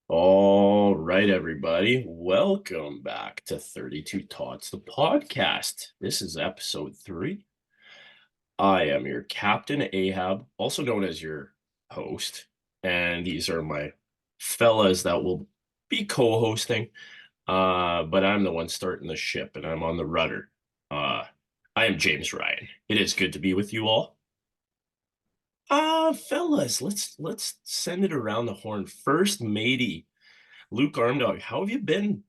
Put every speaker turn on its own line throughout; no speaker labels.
All right, everybody. Welcome back to 32 Tots, the podcast. This is episode 3. I am your captain, Ahab, also known as your host. And these are my fellas that will be co-hosting. But I'm the one starting the ship and I'm on the rudder. Uh, I am James Ryan. It is good to be with you all. Fellas, let's send it around the horn. First, matey. Luke Armdog, how have you been?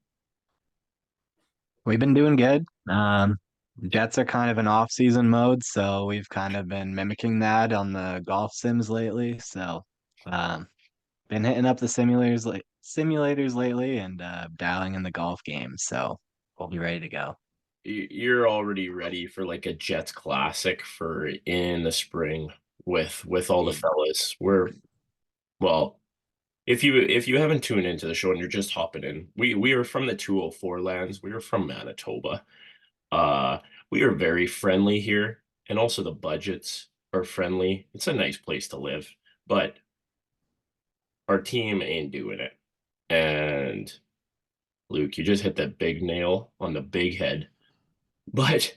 We've been doing good. Jets are kind of in off-season mode, so we've kind of been mimicking that on the golf sims lately. So, um, been hitting up the simulators lately and dialing in the golf games. So we'll be ready to go.
You're already ready for like a Jets classic for in the spring with all the
Ye-
fellas. Well, if you haven't tuned into the show and you're just hopping in, we are from the 204 lands. We are from Manitoba. Uh, we are very friendly here, and also the budgets are friendly. It's a nice place to live, but our team ain't doing it. And Luke, you just hit that big nail on the big head. But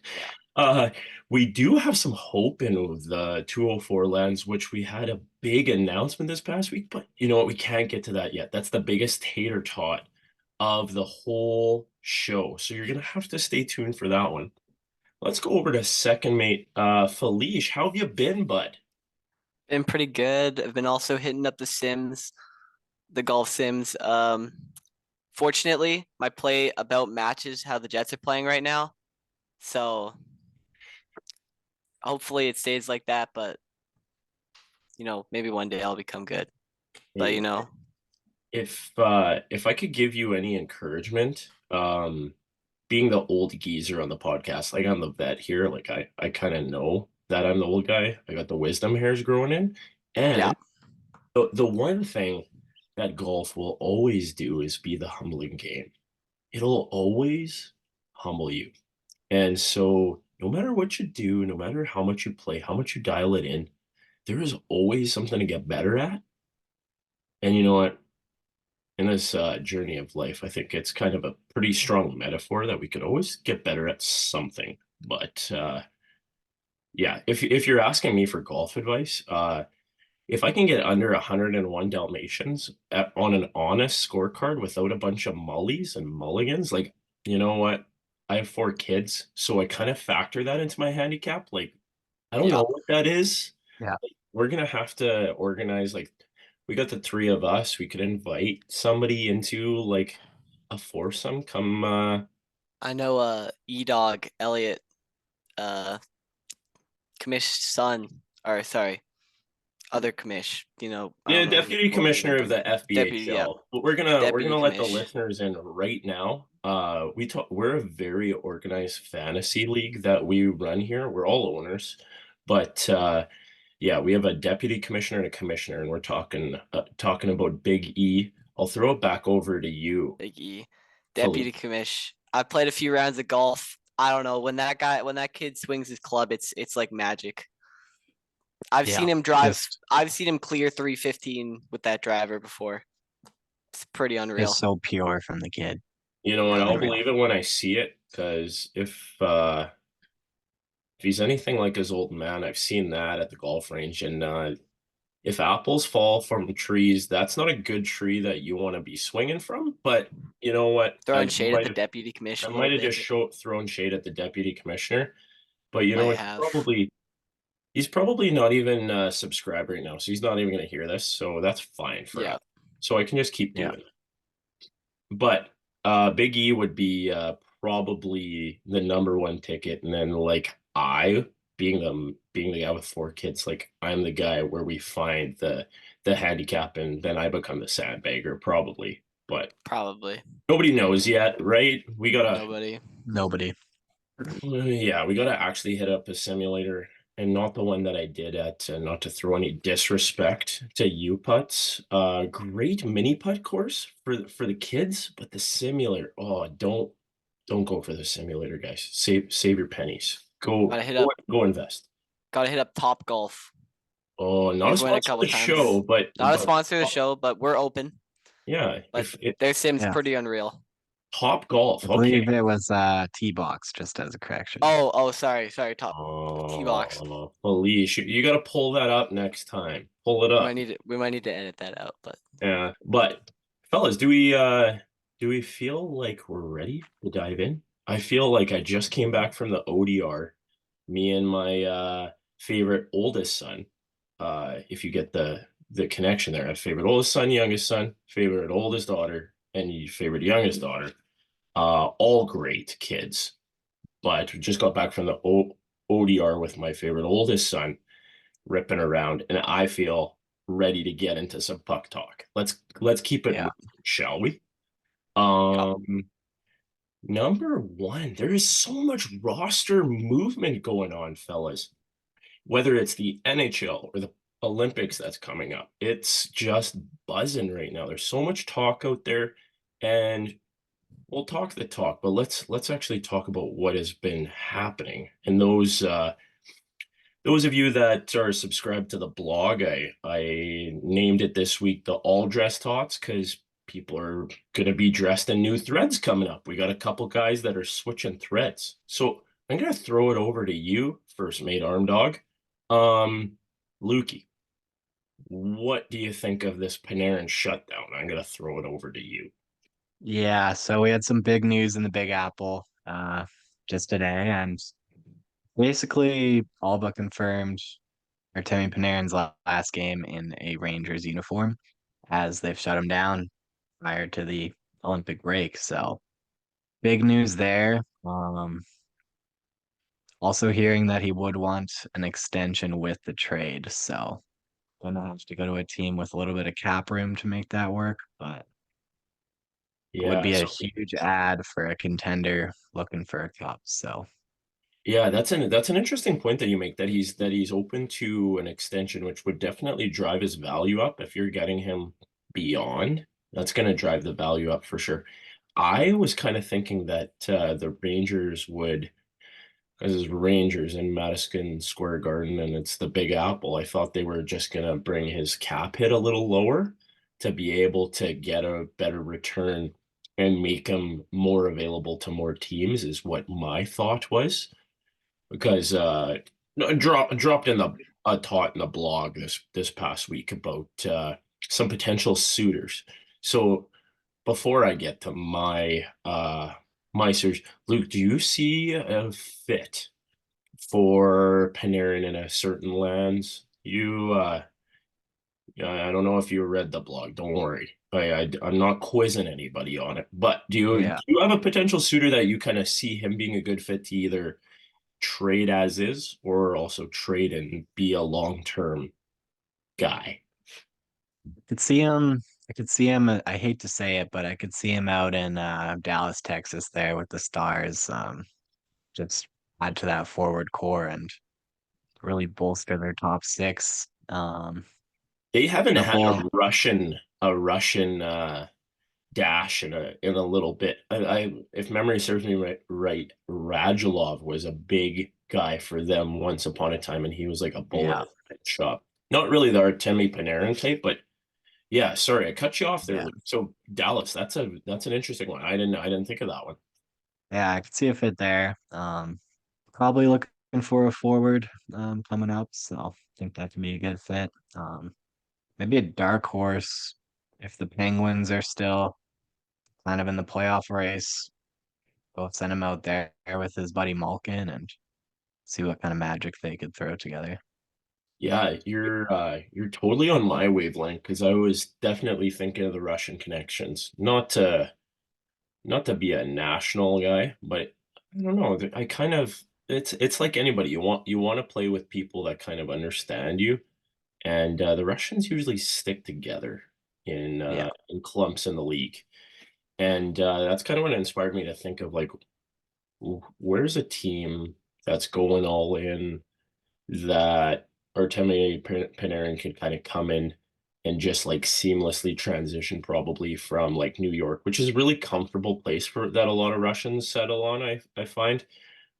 Yeah.
uh, we do have some hope in the 204 lens, which we had a big announcement this past week. But you know what? We can't get to that yet. That's the biggest tater tot of the whole show. So you're gonna have to stay tuned for that one. Let's go over to second mate, Felice. How have you been, bud?
Been pretty good. I've been also hitting up the golf sims. Fortunately, my play about matches how the Jets are playing right now. So hopefully it stays like that, but maybe one day I'll become good. But
Hey, if I could give you any encouragement, being the old geezer on the podcast, like I'm the vet here, like I kind of know that I'm the old guy. I got the wisdom hairs growing in.
yeah,
And the one thing that golf will always do is be the humbling game. It'll always humble you. And so no matter what you do, no matter how much you play, how much you dial it in, there is always something to get better at. And you know what? In this journey of life, I think it's kind of a pretty strong metaphor that we could always get better at something. But yeah, if you're asking me for golf advice, if I can get under 101 Dalmatians on an honest scorecard without a bunch of mullies and mulligans, like, you know what? I have 4 kids, so I kind of factor that into my handicap. Like, I don't
yeah.
know what that is.
Yeah.
We're gonna have to organize, like, we got the 3 of us. We could invite somebody into like a foursome. Come,
I know E-Dog, Elliot, uh Commish son, or sorry, other Commish, I
yeah,
don't know
deputy
what we
commissioner
went
of
through.
the
Deputy, yeah,
FBHL. But we're gonna
Deputy
let the
Commish.
listeners in right now. We're a very organized fantasy league that we run here. We're all owners, but yeah, we have a deputy commissioner and a commissioner, and we're talking about Big E. I'll throw it back over to you,
Big E, Deputy
Philippe.
Commish. I played a few rounds of golf. I don't know when that kid swings his club, it's like magic. I've
Yeah.
seen him drive.
Just
I've seen him clear 315 with that driver before. It's pretty
just
unreal.
so pure from the kid.
You know, and I'll
Unreal.
believe it when I see it, because if he's anything like his old man, I've seen that at the golf range, and if apples fall from trees, that's not a good tree that you want to be swinging from. But you know what?
Throwing shade at the deputy
I
commission a little
might have just
bit.
thrown shade at the deputy commissioner. But you know
Might
what?
have.
He's probably not even subscribed right now, so he's not even going to hear this. So that's fine for him.
Yeah.
So I can just keep
Yeah.
doing it. But Big E would be probably the number one ticket, and then like I being the guy with 4 kids, like I'm the guy where we find the handicap, and then I become the sandbagger probably. But
Probably.
nobody knows yet, right?
Nobody.
Nobody.
Yeah, we gotta actually hit up a simulator, and not the one that I did at, not to throw any disrespect to you putts. Great mini putt course for the kids, but the simulator, oh, don't go for the simulator, guys. Save your pennies.
Gotta hit
Go,
up.
go invest.
Gotta hit up Top Golf.
Oh, not a
We've went a
sponsor of
couple
the
times.
show, but
Not a sponsor of the show, but we're open.
Yeah,
But
if it
their sim's
Yeah.
pretty unreal.
Top Golf.
I
Okay.
believe it was T-box, just as a correction.
Oh, sorry, top T-box.
Oh, Felice, you got to pull that up next time. Pull it up.
We might need to edit that out, but
Yeah, but fellas, do we feel like we're ready to dive in? I feel like I just came back from the ODR. Me and my favorite oldest son. If you get the connection there, I have favorite oldest son, favorite oldest daughter, and your favorite youngest daughter. All great kids. But we just got back from the ODR with my favorite oldest son, ripping around, and I feel ready to get into some puck talk. Let's keep it
Yeah.
moving, shall we?
yeah.
Number one, there is so much roster movement going on, fellas. Whether it's the NHL or the Olympics that's coming up, it's just buzzing right now. There's so much talk out there, and we'll talk the talk, but let's actually talk about what has been happening. And those of you that are subscribed to the blog, I named it this week the All Dress Tots because people are going to be dressed in new threads coming up. We got a couple guys that are switching threads. So I'm going to throw it over to you, First Mate Arm Dog. Lukey, what do you think of this Panarin shutdown? I'm going to throw it over to you.
Yeah, so we had some big news in the Big Apple just today, and basically all but confirmed Artemi Panarin's last game in a Rangers uniform, as they've shut him down prior to the Olympic break. So big news there. Also hearing that he would want an extension with the trade, so gonna have to go to a team with a little bit of cap room to make that work, but it would
Yeah,
be a
so
huge ad for a contender looking for a cup. So
yeah, that's an interesting point that you make that he's open to an extension, which would definitely drive his value up if you're getting him beyond. That's going to drive the value up for sure. I was kind of thinking that the Rangers would, because it's Rangers in Madison Square Garden and it's the Big Apple. I thought they were just going to bring his cap hit a little lower to be able to get a better return and make him more available to more teams, is what my thought was because no, dropped in the a tot in the blog this past week about some potential suitors. So before I get to my search, Luke, do you see a fit for Panarin in a certain lands? I don't know if you read the blog. Don't worry. I'm not quizzing anybody on it. But do
yeah,
you have a potential suitor that you kind of see him being a good fit to either trade as is or also trade and be a long-term guy?
could see him. I could see him. I hate to say it, but I could see him out in Dallas, Texas, there with the Stars. Just add to that forward core and really bolster their top six.
They haven't
The
had
whole,
a Russian dash in a little bit. If memory serves me right, Radulov was a big guy for them once upon a time, and he was like a bullet
yeah,
in the shop. Not really the Artemi Panarin type, but yeah. Sorry, I cut you off there,
yeah,
Luke. So Dallas, that's an interesting one. I didn't think of that one.
yeah. I could see a fit there. Probably looking for a forward coming up, so I think that can be a good fit. Maybe a dark horse if the Penguins are still kind of in the playoff race. Go send him out there with his buddy Malkin and see what kind of magic they could throw together.
Yeah, you're totally on my wavelength because I was definitely thinking of the Russian connections. Not to be a national guy, but I don't know. I kind of it's like anybody. You want to play with people that kind of understand you, and the Russians usually stick together
Yeah,
in clumps in the league, and that's kind of what inspired me to think of like where's a team that's going all in that Artemi Panarin could kind of come in and just like seamlessly transition probably from like New York, which is a really comfortable place for that a lot of Russians settle on, I find,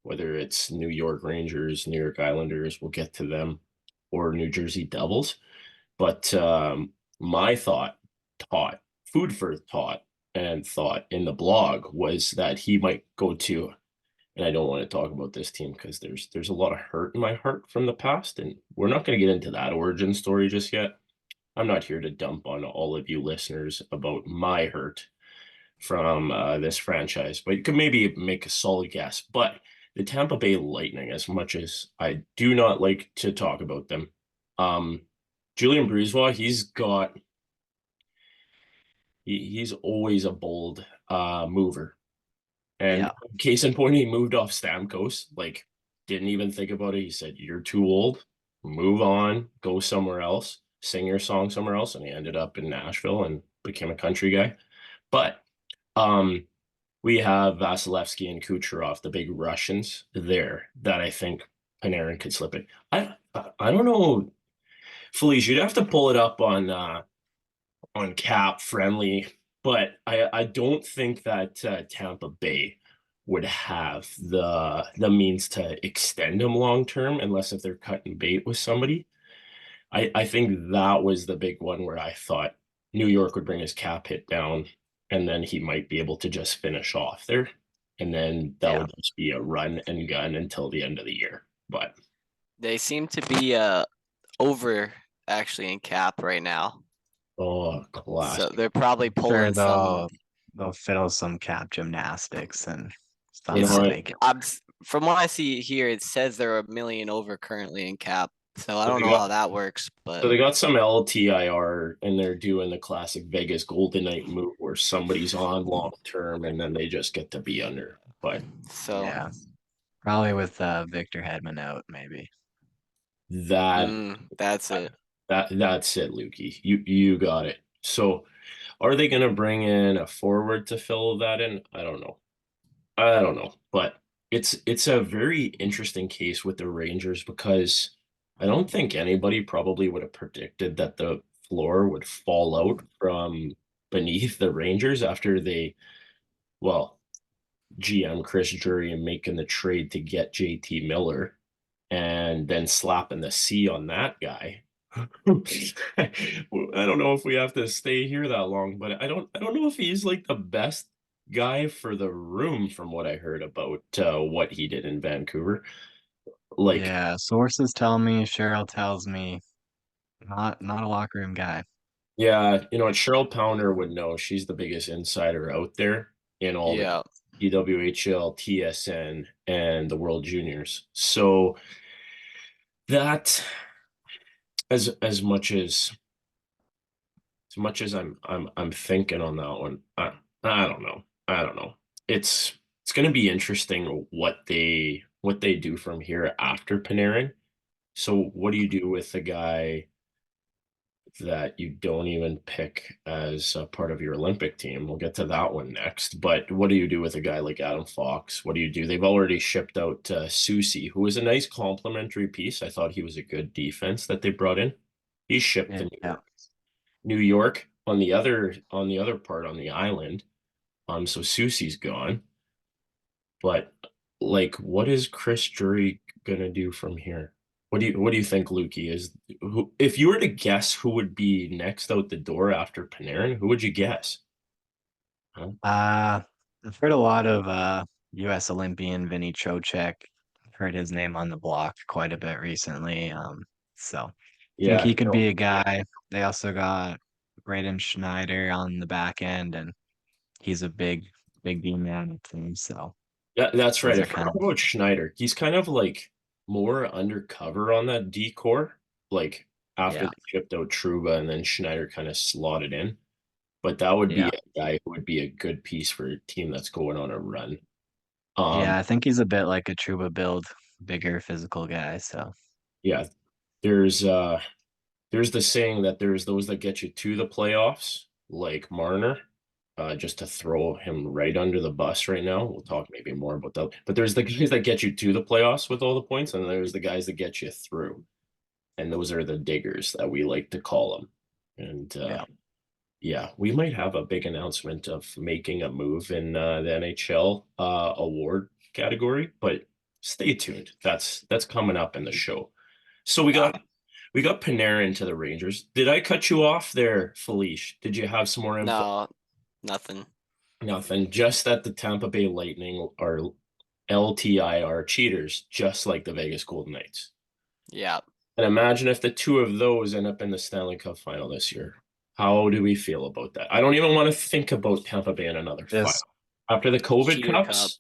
whether it's New York Rangers, New York Islanders, we'll get to them, or New Jersey Devils. But my thought food for thought and thought in the blog was that he might go to, and I don't want to talk about this team because there's a lot of hurt in my heart from the past, and we're not going to get into that origin story just yet. I'm not here to dump on all of you listeners about my hurt from this franchise, but you could maybe make a solid guess. But the Tampa Bay Lightning, as much as I do not like to talk about them, Julian Brisebois, he's always a bold mover. And
Yeah.
case in point, he moved off Stamkos, like didn't even think about it. He said, "You're too old, move on, go somewhere else, sing your song somewhere else." And he ended up in Nashville and became a country guy. But we have Vasilevsky and Kucherov, the big Russians there that I think Panarin could slip it. I don't know, Felice, you'd have to pull it up on Cap Friendly, but I don't think that Tampa Bay would have the means to extend him long term unless if they're cutting bait with somebody. I think that was the big one where I thought New York would bring his cap hit down and then he might be able to just finish off there. And then that
Yeah.
would just be a run and gun until the end of the year. But
They seem to be over actually in cap right now.
oh,
So
classic.
they're probably
Sure,
pulling some.
they'll fiddle some cap gymnastics and stuff
You know
to
what?
make it.
From what I see here, it says they're $1 million over currently in cap. So I
So
don't
they
know how
got
that works,
so
but
they got some LTIR and they're doing the classic Vegas Golden Knight move where somebody's on long term and then they just get to be under. But
so
Yeah, probably with Victor Hedman out, maybe.
that
that's it.
that's it, Lukey. You got it. So are they gonna bring in a forward to fill that in? I don't know. I don't know. But it's a very interesting case with the Rangers because I don't think anybody probably would have predicted that the floor would fall out from beneath the Rangers after well, GM Chris Drury making the trade to get JT Miller and then slapping the C on that guy. I don't know if we have to stay here that long, but I don't know if he's like the best guy for the room from what I heard about what he did in Vancouver. Like,
Yeah, sources tell me, Cheryl tells me, not a locker room guy.
yeah, you know what, Cheryl Pounder would know. She's the biggest insider out there in all the
Yeah.
EWHL, TSN, and the World Juniors. So that as much as I'm thinking on that one, I don't know. I don't know. It's going to be interesting what they do from here after Panarin. So what do you do with the guy that you don't even pick as a part of your Olympic team? We'll get to that one next. But what do you do with a guy like Adam Fox? What do you do? They've already shipped out Susie, who was a nice complimentary piece. I thought he was a good defense that they brought in. He's shipped to New
Yeah.
York. New York on the other part on the island. So Susie's gone. But like, what is Chris Drury gonna do from here? What do you think, Lukey? If you were to guess who would be next out the door after Panarin, who would you guess? Huh?
I've heard a lot of US Olympian Vinny Trocheck. I've heard his name on the block quite a bit recently. So I think
Yeah,
he could
no,
be a guy. They also got Braden Schneider on the back end, and he's a big D man team. So
that's right.
those
I
are kind
forgot
of
about Schneider. He's kind of like more undercover on that decor. Like after
yeah,
they shipped out Truba and then Schneider kind of slotted in. But that would be
yeah.
a guy who would be a good piece for a team that's going on a run.
Yeah,
Um,
I think he's a bit like a Truba build, bigger physical guy. So
yeah, there's uh there's the saying that there's those that get you to the playoffs, like Marner. Just to throw him right under the bus right now. We'll talk maybe more about that. But there's the guys that get you to the playoffs with all the points, and there's the guys that get you through. And those are the diggers that we like to call them. And
yeah.
yeah, we might have a big announcement of making a move in the NHL award category, but stay tuned. That's coming up in the show. So we
Yeah.
got We got Panarin to the Rangers. Did I cut you off there, Felice? Did you have some more info?
No, nothing.
Nothing. Just that the Tampa Bay Lightning are LTI are cheaters, just like the Vegas Golden Knights.
Yeah.
And imagine if the two of those end up in the Stanley Cup final this year. How do we feel about that? I don't even want to think about Tampa Bay in another final.
Just
After the COVID
Cheater
Cups,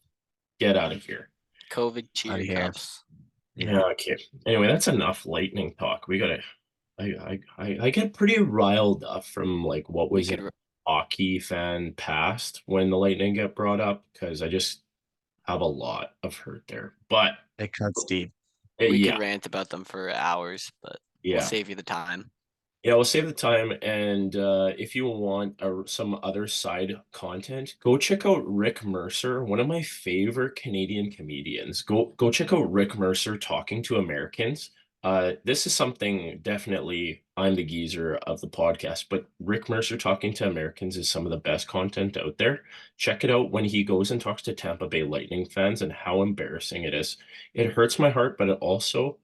get out of here.
COVID
out
cheater
of here.
cups.
Yeah, okay. Anyway, that's enough Lightning talk. We gotta. I get pretty riled up from like what
We
was in
could
hockey fan past when the Lightning get brought up because I just have a lot of hurt there. But
it cuts deep.
we
yeah,
could rant about them for hours, but we'll
yeah.
save you the time.
Yeah, we'll save the time. And if you want some other side content, go check out Rick Mercer, one of my favorite Canadian comedians. Go check out Rick Mercer talking to Americans. This is something definitely I'm the geezer of the podcast, but Rick Mercer talking to Americans is some of the best content out there. Check it out when he goes and talks to Tampa Bay Lightning fans and how embarrassing it is. It hurts my heart, but it also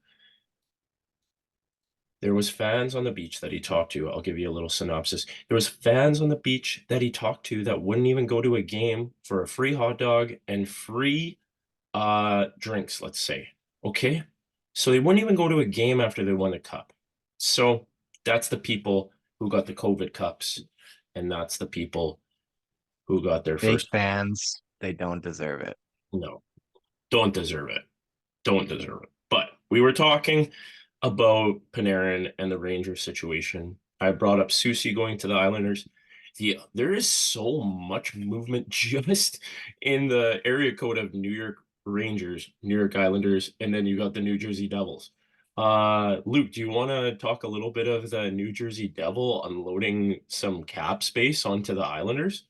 there was fans on the beach that he talked to. I'll give you a little synopsis. There was fans on the beach that he talked to that wouldn't even go to a game for a free hot dog and free drinks, let's say. Okay? So they wouldn't even go to a game after they won the cup. So that's the people who got the COVID cups, and that's the people who got their
Fake
first.
fans, they don't deserve it.
No, don't deserve it. Don't deserve it. But we were talking about Panarin and the Rangers situation. I brought up Susie going to the Islanders. There is so much movement just in the area code of New York Rangers, New York Islanders, and then you got the New Jersey Devils. Luke, do you want to talk a little bit of the New Jersey Devil unloading some cap space onto the Islanders?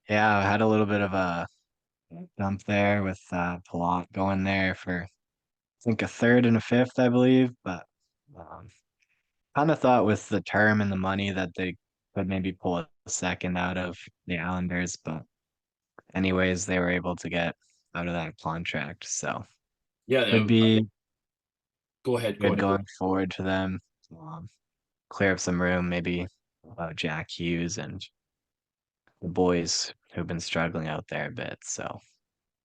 Yeah, I had a little bit of a dump there with Palat going there for I think a third and a fifth, I believe. But um, kind of thought with the term and the money that they could maybe pull a second out of the Islanders. But anyways, they were able to get out of that contract. So
Yeah,
could be
go ahead. Go
good
ahead.
going forward to them. Um, Clear up some room, maybe about Jack Hughes and the boys who've been struggling out there a bit. So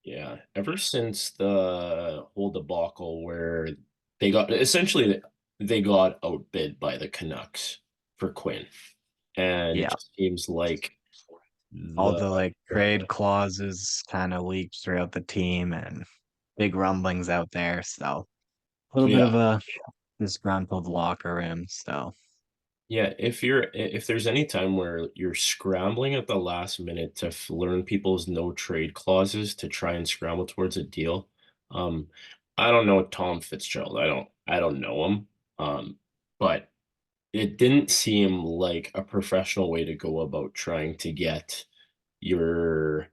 Yeah, ever since the whole debacle where they got essentially they got outbid by the Canucks for Quinn, and it
yeah,
just seems like
all
the
the like trade clauses kind of leaked throughout the team and big rumblings out there. So a little bit
yeah
of a disgruntled locker room. So
yeah if there's any time where you're scrambling at the last minute to learn people's no trade clauses to try and scramble towards a deal, um, I don't know Tom Fitzgerald. I don't know him, but it didn't seem like a professional way to go about trying to get your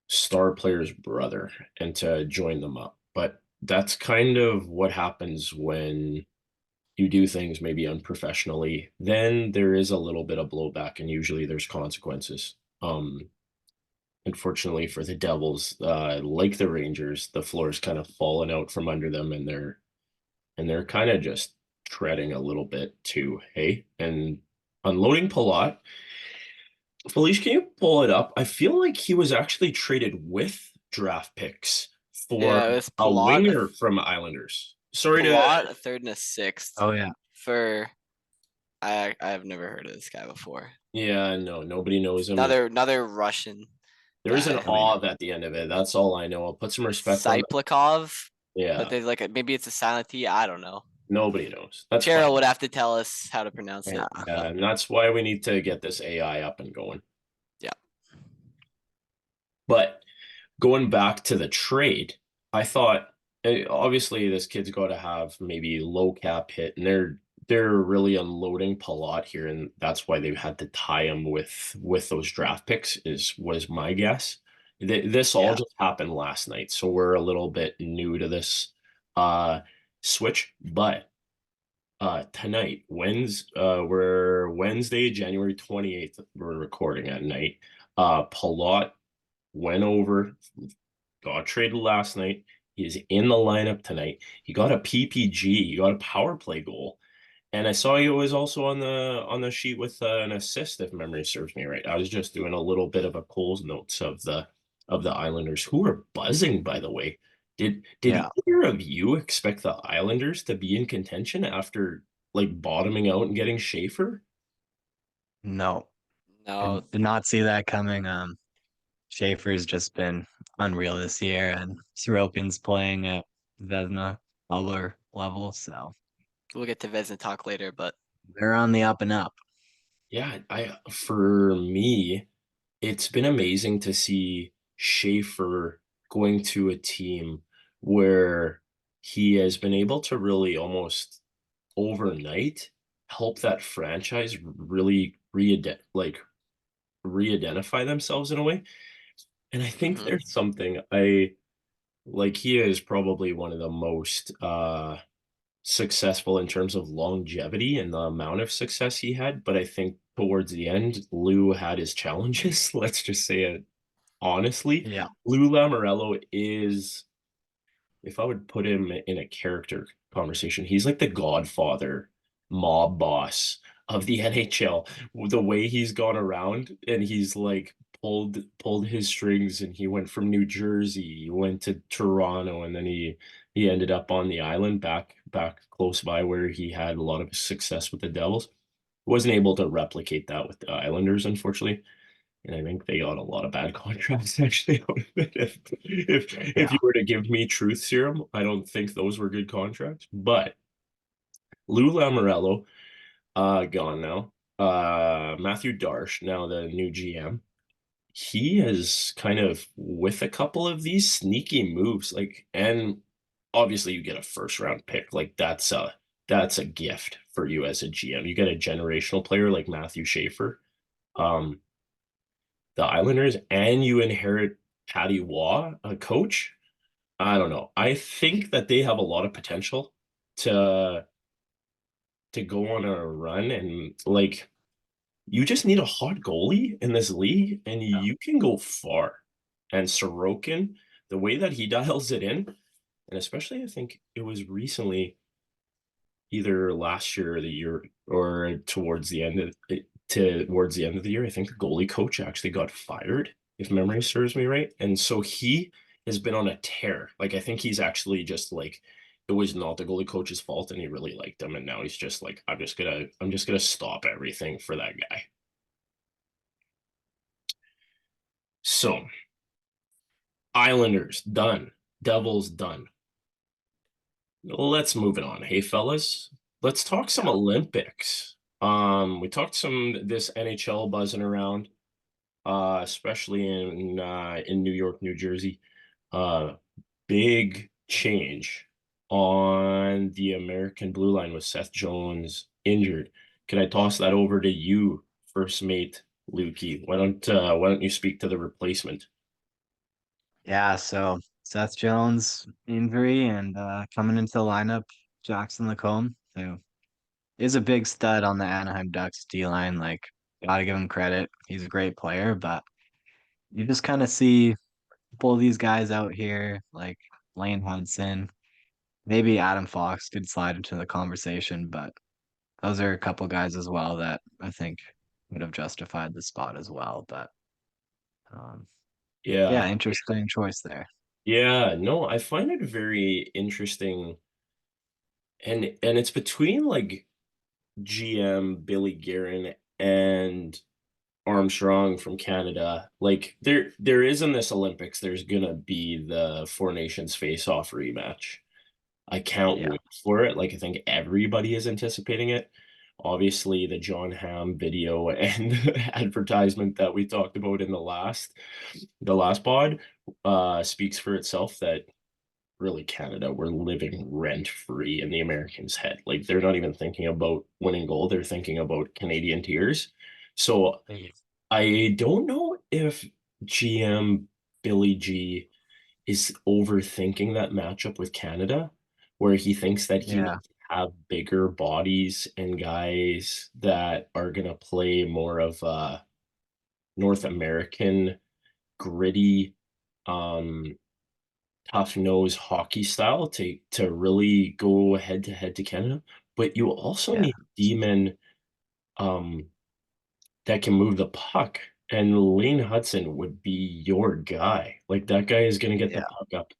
star player's brother and to join them up. But that's kind of what happens when you do things maybe unprofessionally. Then there is a little bit of blowback, and usually there's consequences. Unfortunately for the Devils, like the Rangers, the floor's kind of fallen out from under them, and they're kind of just treading a little bit too. Hey, and unloading Palat. Felice, can you pull it up? I feel like he was actually traded with draft picks for
Yeah, it was
a
Palat,
winger from Islanders. Sorry to,
Palat, a third and a sixth
oh yeah,
for. I've never heard of this guy before.
yeah, no, nobody knows him.
Another Russian
There is an
guy.
Av at the end of it. That's all I know. I'll put some respect on that.
Siplikov,
Yeah,
but there's maybe it's a silent T. I don't know.
nobody knows. That's
Cheryl
fine.
would have to tell us how to pronounce
yeah.
it.
And that's why we need to get this AI up and going.
Yeah.
But going back to the trade, I thought obviously this kid's got to have maybe low cap hit, and they're really unloading Palat here, and that's why they've had to tie him with those draft picks. Was my guess. This all
Yeah.
just happened last night, so we're a little bit new to this switch, but tonight, we're Wednesday, January 28th. We're recording at night. Palat went over, got traded last night. is in the lineup tonight. He got a PPG. He got a power play goal. And I saw he was also on the sheet with an assist, if memory serves me right. I was just doing a little bit of a Coles notes of the Islanders, who are buzzing, by the way. Did
Yeah.
either of you expect the Islanders to be in contention after like bottoming out and getting Schaefer?
No,
No,
and did not see that coming. Schaefer's just been unreal this year, and Sorokin's playing at Vesna other level, so
we'll get to Vezina talk later, but
they're on the up and up.
Yeah, I for me, it's been amazing to see Schaefer going to a team where he has been able to really almost overnight help that franchise really re-identify themselves in a way. And I think
mhm.
there's something I like he is probably one of the most successful in terms of longevity and the amount of success he had, but I think towards the end, Lou had his challenges. Let's just say it honestly.
Yeah,
Lou Lamoriello is, if I would put him in a character conversation, he's like the godfather, mob boss of the NHL. The way he's gone around and he's like pulled his strings, and he went from New Jersey, he went to Toronto, and then he ended up on the island back close by where he had a lot of success with the Devils. Wasn't able to replicate that with the Islanders, unfortunately. And I think they got a lot of bad contracts actually out of it. If
yeah,
you were to give me truth serum, I don't think those were good contracts. But Lou Lamoriello, gone now. Matthew Darsh, now the new GM. He is kind of with a couple of these sneaky moves, like, and obviously you get a first round pick. Like that's a gift for you as a GM. You get a generational player like Matthew Schaefer. Um, the Islanders, and you inherit Patty Waugh, a coach. I don't know. I think that they have a lot of potential to go on a run, and like you just need a hot goalie in this league and
yeah,
you can go far. And Sorokin, the way that he dials it in, and especially I think it was recently, either last year or the year or towards the end of it, towards the end of the year, I think the goalie coach actually got fired, if memory serves me right. And so he has been on a tear. Like I think he's actually just like it was not the goalie coach's fault and he really liked him. And now he's just like, I'm just gonna stop everything for that guy. So Islanders done. Devils done. Let's move it on. Hey fellas, let's talk some
yeah.
Olympics. We talked some this NHL buzzing around, especially in New York, New Jersey. Uh, Big change on the American blue line with Seth Jones injured. Can I toss that over to you, first mate Lukey? Why don't you speak to the replacement?
Yeah, so Seth Jones injury and coming into the lineup, Jackson Lacombe, who is a big stud on the Anaheim Ducks D line. Like, gotta give him credit. He's a great player, but you just kind of see pull these guys out here, like Lane Hudson. Maybe Adam Fox could slide into the conversation, but those are a couple guys as well that I think would have justified the spot as well. But um,
Yeah.
yeah, interesting choice there.
Yeah, no, I find it very interesting, and it's between like GM Billy Guerin and Armstrong from Canada. Like there is in this Olympics, there's gonna be the Four Nations face-off rematch. I can't
Yeah,
wait for it. Like I think everybody is anticipating it. Obviously, the John Hamm video and advertisement that we talked about in the last pod speaks for itself that really Canada were living rent free in the Americans' head. Like they're not even thinking about winning gold, they're thinking about Canadian tears. So I don't know if GM Billy G is overthinking that matchup with Canada, where he thinks that he
yeah,
needs to have bigger bodies and guys that are gonna play more of a North American gritty, um tough nose hockey style to really go head to head to Canada, but you also
Yeah.
need D-men um that can move the puck. And Lane Hudson would be your guy. Like that guy is gonna get the
Yeah.
puck up.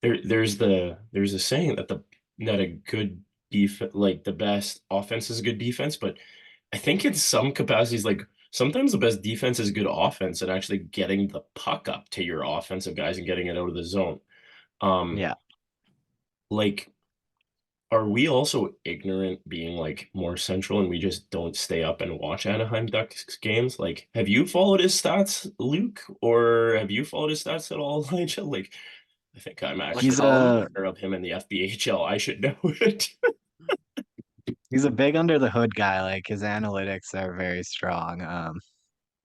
There's a saying that a good like the best offense is good defense, but I think in some capacities, like sometimes the best defense is good offense and actually getting the puck up to your offensive guys and getting it out of the zone. Um,
Yeah.
like, are we also ignorant being like more central and we just don't stay up and watch Anaheim Ducks games? Like, have you followed his stats, Luke, or have you followed his stats at all, Elijah? Like, I think I'm
What's
actually
He's
called?
a
aware of him in the FBHL. I should know it.
he's a big under the hood guy. Like his analytics are very strong.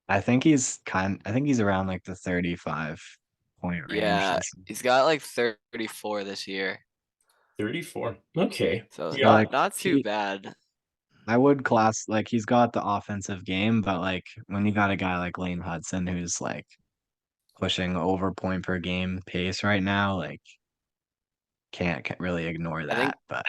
I think he's around like the 35 point range
Yeah,
this
he's got like 34 this year,
34. Okay.
so
so
Yeah.
like
not too
he
bad.
I would class like he's got the offensive game, but like when you got a guy like Lane Hudson who's like pushing over point per game pace right now, like can't really ignore
I think
that. But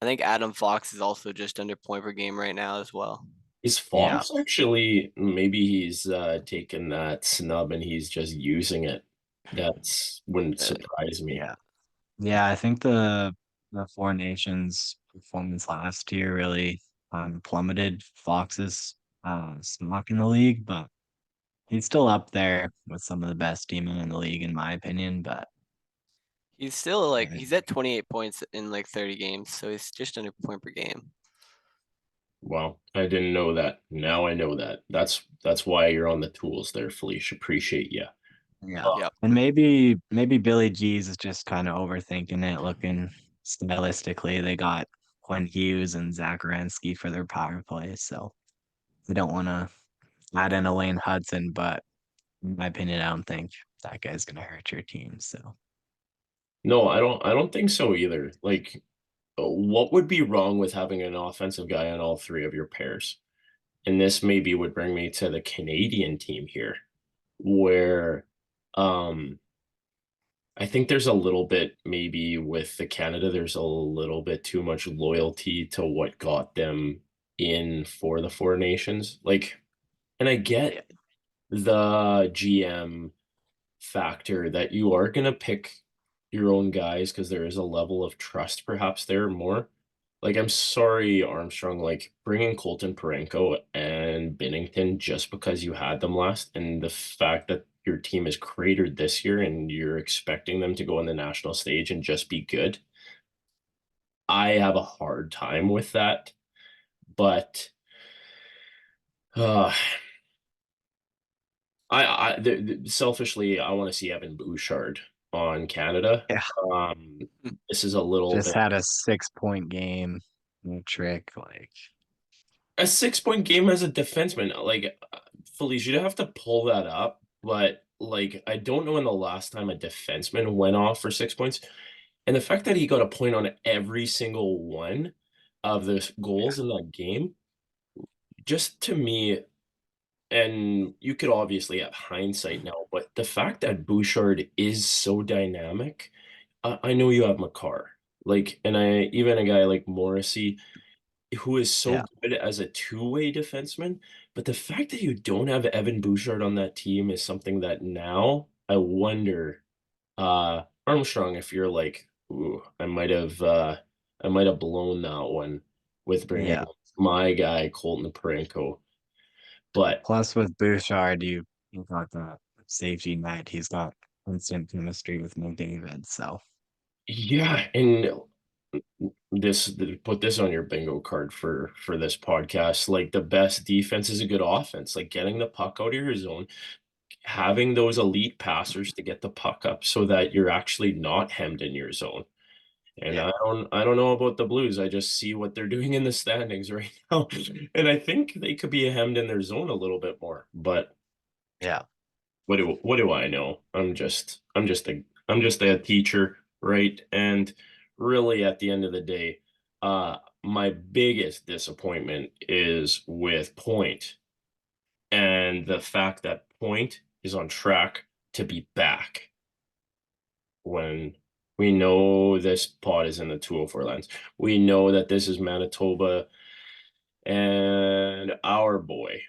I think Adam Fox is also just under point per game right now as well.
Is
yeah,
Fox actually, maybe he's taken that snub and he's just using it. That's wouldn't
Really.
surprise me.
yeah. Yeah, I think the Four Nations performance last year really plummeted Fox's stock in the league, but he's still up there with some of the best demon in the league, in my opinion. But
He's still like
yeah,
he's at 28 points in like 30 games, so he's just under point per game.
Wow, I didn't know that. Now I know that. That's why you're on the tools there, Felicia. Appreciate you.
yeah.
Uh,
Yep.
And maybe Billy G's is just kind of overthinking it, looking stylistically. They got Quinn Hughes and Zach Ransky for their power play, so they don't want to add in Elaine Hudson, but in my opinion, I don't think that guy's gonna hurt your team. So
no, I don't think so either. Like, what would be wrong with having an offensive guy on all three of your pairs? And this maybe would bring me to the Canadian team here, where um I think there's a little bit maybe with the Canada, there's a little bit too much loyalty to what got them in for the Four Nations. Like, and I
Yeah.
get the GM factor that you are going to pick your own guys because there is a level of trust perhaps there more. Like, I'm sorry, Armstrong, like bringing Colton Parenko and Binnington just because you had them last, and the fact that your team is cratered this year and you're expecting them to go on the national stage and just be good. I have a hard time with that, but uh, selfishly, I want to see Evan Bouchard on Canada.
yeah,
Um, this is a little
just
bit
had a 6 point game. No trick, like
a 6 point game as a defenseman. Like, Felicia, you'd have to pull that up, but like, I don't know when the last time a defenseman went off for 6 points. And the fact that he got a point on every single one of the goals in that game, just to me, and you could obviously have hindsight now, but the fact that Bouchard is so dynamic, I know you have Makar, like, and I even a guy like Morrissey, who is so
yeah,
good as a two-way defenseman, but the fact that you don't have Evan Bouchard on that team is something that now I wonder, Armstrong, if you're like, ooh, I might have blown that one with bringing
yeah.
my guy Colton Parenko. But
Plus with Bouchard, you got the safety net. He's got instant chemistry with McDavid. So
yeah, and this put this on your bingo card for this podcast. Like the best defense is a good offense. Like getting the puck out of your zone, having those elite passers to get the puck up so that you're actually not hemmed in your zone. And
yeah,
I don't know about the Blues. I just see what they're doing in the standings right now. And I think they could be hemmed in their zone a little bit more. But
yeah.
what do I know? I'm just a teacher, right? And really at the end of the day, my biggest disappointment is with Point and the fact that Point is on track to be back. when we know this pod is in the 204 lands. We know that this is Manitoba and our boy.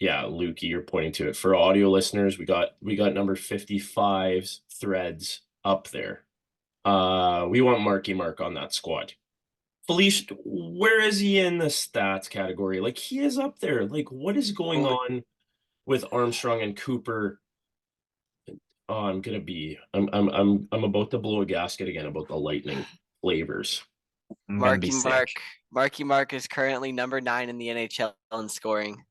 Yeah, Lukey, you're pointing to it. For audio listeners, we got number 55's Threads up there. We want Marky Mark on that squad. Felicia, where is he in the stats category? Like, he is up there. Like, what is going on with Armstrong and Cooper? Oh, I'm about to blow a gasket again about the Lightning flavors.
I'm gonna be sick.
Marky Mark is currently number 9 in the NHL in scoring.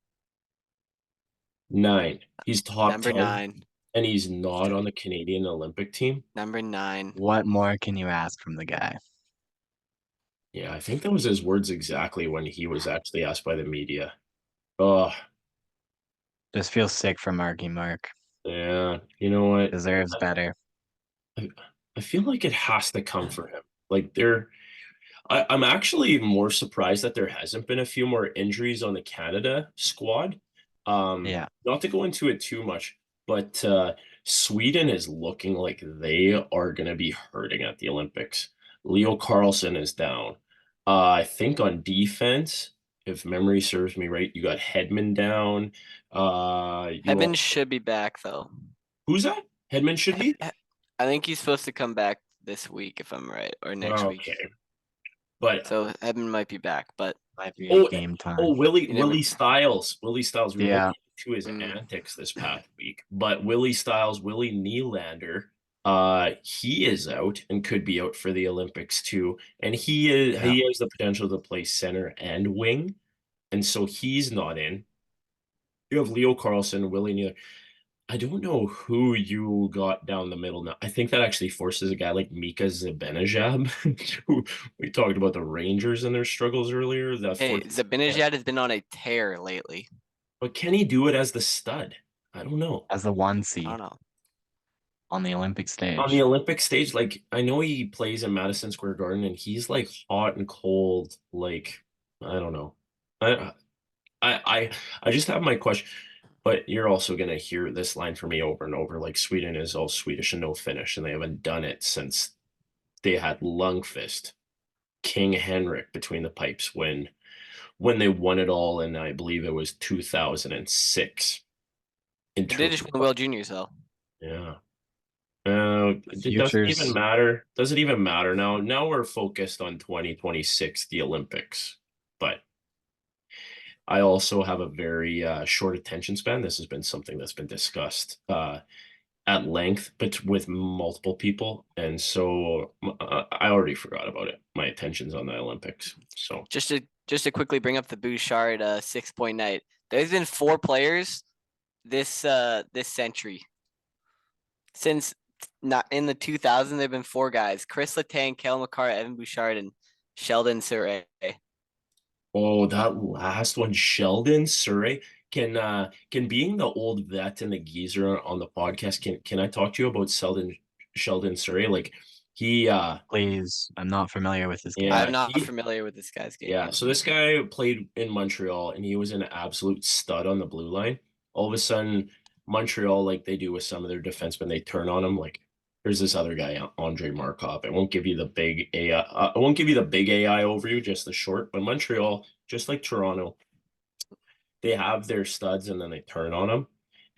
9. He's top
Number
10,
9.
and he's not on the Canadian Olympic team.
Number 9.
What more can you ask from the guy?
Yeah, I think that was his words exactly when he was actually asked by the media. Oh,
Just feel sick for Marky Mark.
yeah. You know what?
Deserves better.
I feel like it has to come for him. Like I'm actually more surprised that there hasn't been a few more injuries on the Canada squad.
Yeah.
Not to go into it too much, but Sweden is looking like they are going to be hurting at the Olympics. Leo Carlson is down. I think on defense, if memory serves me right, you got Hedman down.
Edmund should be back though.
Who's that? Hedman should be?
I think he's supposed to come back this week if I'm right, or next week.
Okay. But
So Edmund might be back, but
might be game time.
Willie Styles. Willie Styles. We won't
Yeah.
get to his antics this past week, but Willie Styles, Willie Nylander, he is out and could be out for the Olympics too. And he has the potential to play center and wing, and so he's not in. You have Leo Carlson, Willie Nylander. I don't know who you got down the middle now. I think that actually forces a guy like Mika Zibanejad, who we talked about the Rangers and their struggles earlier.
hey, Zibanejad has been on a tear lately.
But can he do it as the stud? I don't know.
As the 1
I
seed
don't know.
on the Olympic stage.
On the Olympic stage, like I know he plays in Madison Square Garden and he's like hot and cold. Like, I don't know. I just have my question. But you're also going to hear this line from me over and over, like Sweden is all Swedish and no Finnish, and they haven't done it since they had Lundqvist, King Henrik between the pipes when they won it all, and I believe it was 2006.
They did just win World Juniors though.
Yeah. It doesn't even matter. Doesn't even matter now. Now we're focused on 2026, the Olympics. But I also have a very short attention span. This has been something that's been discussed at length, but with multiple people, and so I already forgot about it. My attention's on the Olympics. So
just to quickly bring up the Bouchard 6-point night. There's been 4 players this century. Since not in the 2000s, there've been 4 guys: Chris Letang, Kel McCarr, Evan Bouchard, and Sheldon Surrey.
Oh, that last one, Sheldon Surrey. Can being the old vet and the geezer on the podcast, can I talk to you about Sheldon Surrey? Like he
Please, I'm not familiar with this game.
I'm not familiar with this guy's game.
Yeah, so this guy played in Montreal and he was an absolute stud on the blue line. All of a sudden, Montreal, like they do with some of their defensemen, they turn on him. Like there's this other guy, Andre Markov. I won't give you the big AI. I won't give you the big AI overview, just the short. But Montreal, just like Toronto, they have their studs and then they turn on them.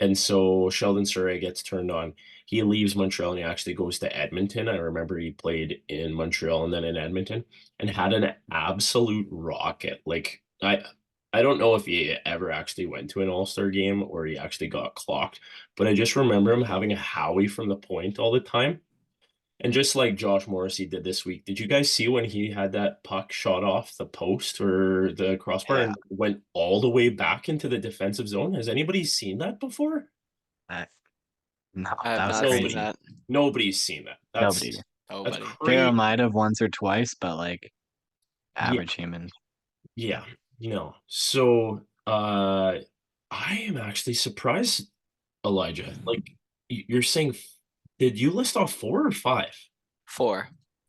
And so Sheldon Surrey gets turned on. He leaves Montreal and he actually goes to Edmonton. I remember he played in Montreal and then in Edmonton and had an absolute rocket. Like I don't know if he ever actually went to an All-Star game or he actually got clocked, but I just remember him having a Howie from the point all the time. And just like Josh Morrissey did this week, did you guys see when he had that puck shot off the post or the crossbar and went all the way back into the defensive zone? Has anybody seen that before?
No,
I have
that was
not
crazy.
seen that.
Nobody's seen that.
Nobody.
Nobody.
Tara might have once or twice, but like average human.
Yeah, So I am actually surprised, Elijah. Like you're saying, did you list off 4 or 5?
4.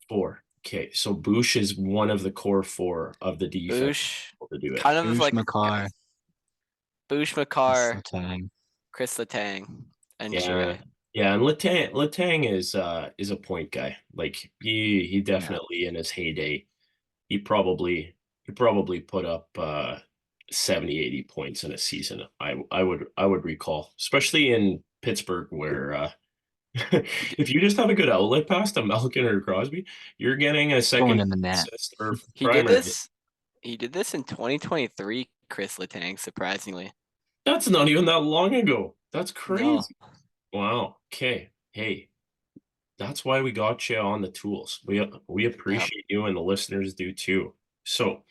4. Okay, so Bush is one of the core 4 of the defense.
Bush,
to do it.
kind of
Bush,
like
McCarr,
Bush, McCarr,
Letang.
Chris Letang, and
Yeah,
Surrey.
Yeah, and Letang is a point guy. Like he definitely in his heyday, he probably put up 70, 80 points in a season. I would recall, especially in Pittsburgh where
He did,
if you just have a good outlet pass to Malkin or Crosby, you're getting a
Going
second
in the net.
assist or
he did
primary.
this. He did this in 2023. Chris Letang, surprisingly.
That's not even that long ago. That's
No,
crazy. Wow. Okay. Hey, that's why we got you on the tools. We
yeah,
appreciate you and the listeners do too. So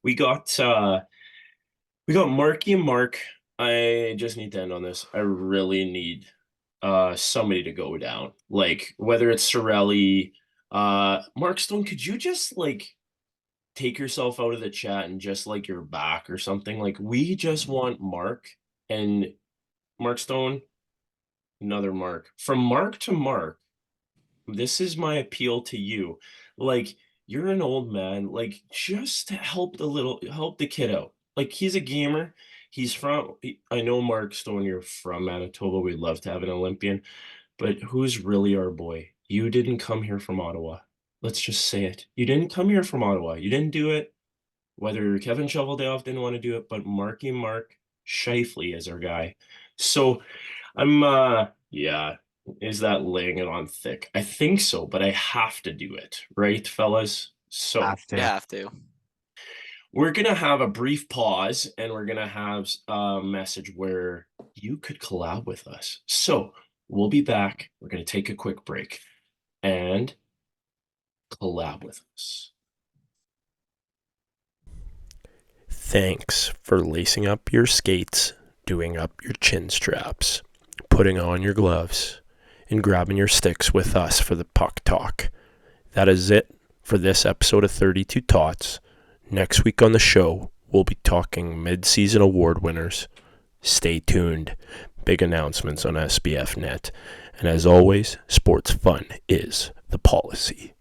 we got Marky and Mark. I just need to end on this. I really need somebody to go down. Like whether it's Sorelli, Mark Stone, could you just like take yourself out of the chat and just like you're back or something? Like we just want Mark and Mark Stone, another Mark. From Mark to Mark, this is my appeal to you. Like, you're an old man. Like, just help the kid out. Like, he's a gamer. I know Mark Stone, you're from Manitoba. We'd love to have an Olympian, but who's really our boy? You didn't come here from Ottawa. Let's just say it. You didn't come here from Ottawa. You didn't do it. Whether Kevin Shoveldale didn't want to do it, but Marky Mark Scheifele is our guy. So yeah, is that laying it on thick? I think so, but I have to do it, right, fellas? So
Have
you
to.
have to.
we're gonna have a brief pause and we're gonna have a message where you could collab with us. So we'll be back. We're gonna take a quick break and collab with us. Thanks for lacing up your skates, doing up your chin straps, putting on your gloves, and grabbing your sticks with us for the puck talk. That is it for this episode of 32 Tots. Next week on the show, we'll be talking mid-season award winners. Stay tuned. Big announcements on SBF Net. And as always, sports fun is the policy.